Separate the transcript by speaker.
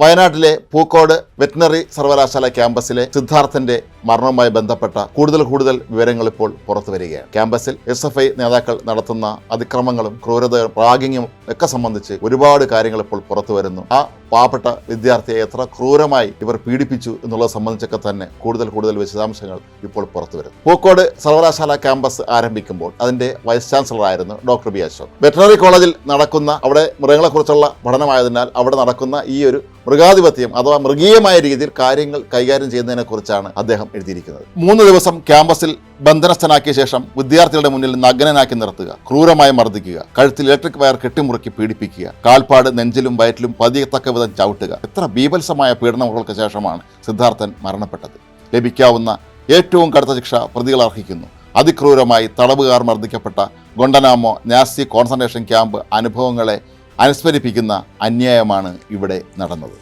Speaker 1: വയനാട്ടിലെ പൂക്കോട് വെറ്റിനറി സർവകലാശാല ക്യാമ്പസിലെ സിദ്ധാർത്ഥന്റെ മരണവുമായി ബന്ധപ്പെട്ട കൂടുതൽ വിവരങ്ങൾ ഇപ്പോൾ പുറത്തു വരികയാണ്. ക്യാമ്പസിൽ SFI നേതാക്കൾ നടത്തുന്ന അതിക്രമങ്ങളും ക്രൂരതയും റാഗിങ്ങും ഒക്കെ സംബന്ധിച്ച് ഒരുപാട് കാര്യങ്ങൾ ഇപ്പോൾ പുറത്തു വരുന്നു. ആ പാവപ്പെട്ട വിദ്യാർത്ഥിയെ എത്ര ക്രൂരമായി ഇവർ പീഡിപ്പിച്ചു എന്നുള്ളത് സംബന്ധിച്ചൊക്കെ തന്നെ കൂടുതൽ വിശദാംശങ്ങൾ ഇപ്പോൾ പുറത്തു വരുന്നു. പൂക്കോട് സർവകലാശാല ക്യാമ്പസ് ആരംഭിക്കുമ്പോൾ അതിന്റെ വൈസ് ചാൻസലർ ആയിരുന്നു ഡോക്ടർ ബി അശോക്. വെറ്റിനറി കോളേജിൽ നടക്കുന്ന അവിടെ മൃഗങ്ങളെക്കുറിച്ചുള്ള പഠനമായതിനാൽ അവിടെ നടക്കുന്ന ഈ ഒരു മൃഗാധിപത്യം അഥവാ മൃഗീയമായ രീതിയിൽ കാര്യങ്ങൾ കൈകാര്യം ചെയ്യുന്നതിനെ കുറിച്ചാണ് അദ്ദേഹം എഴുതിയിരിക്കുന്നത്. 3 ദിവസം ക്യാമ്പസിൽ ബന്ധനസ്ഥനാക്കിയ ശേഷം വിദ്യാർത്ഥികളുടെ മുന്നിൽ നഗ്നനാക്കി നിർത്തുക, ക്രൂരമായി മർദ്ദിക്കുക, കഴുത്തിൽ ഇലക്ട്രിക് വയർ കെട്ടിമുറുക്കി പീഡിപ്പിക്കുക, കാൽപ്പാട് നെഞ്ചിലും വയറ്റിലും പതിയത്തക്ക വിധം ചവിട്ടുക. എത്ര ബീഭത്സമായ പീഡനങ്ങൾക്ക് ശേഷമാണ് സിദ്ധാർത്ഥൻ മരണപ്പെട്ടത്. ലഭിക്കാവുന്ന ഏറ്റവും കടുത്ത ശിക്ഷ പ്രതികൾ അർഹിക്കുന്നു. അതിക്രൂരമായി തടവുകാർ മർദ്ദിക്കപ്പെട്ട ഗൊണ്ടനാമോ നാസി കോൺസെൻട്രേഷൻ ക്യാമ്പ് അനുഭവങ്ങളെ അനുസ്മരിപ്പിക്കുന്ന അന്യായമാണ് ഇവിടെ നടന്നത്.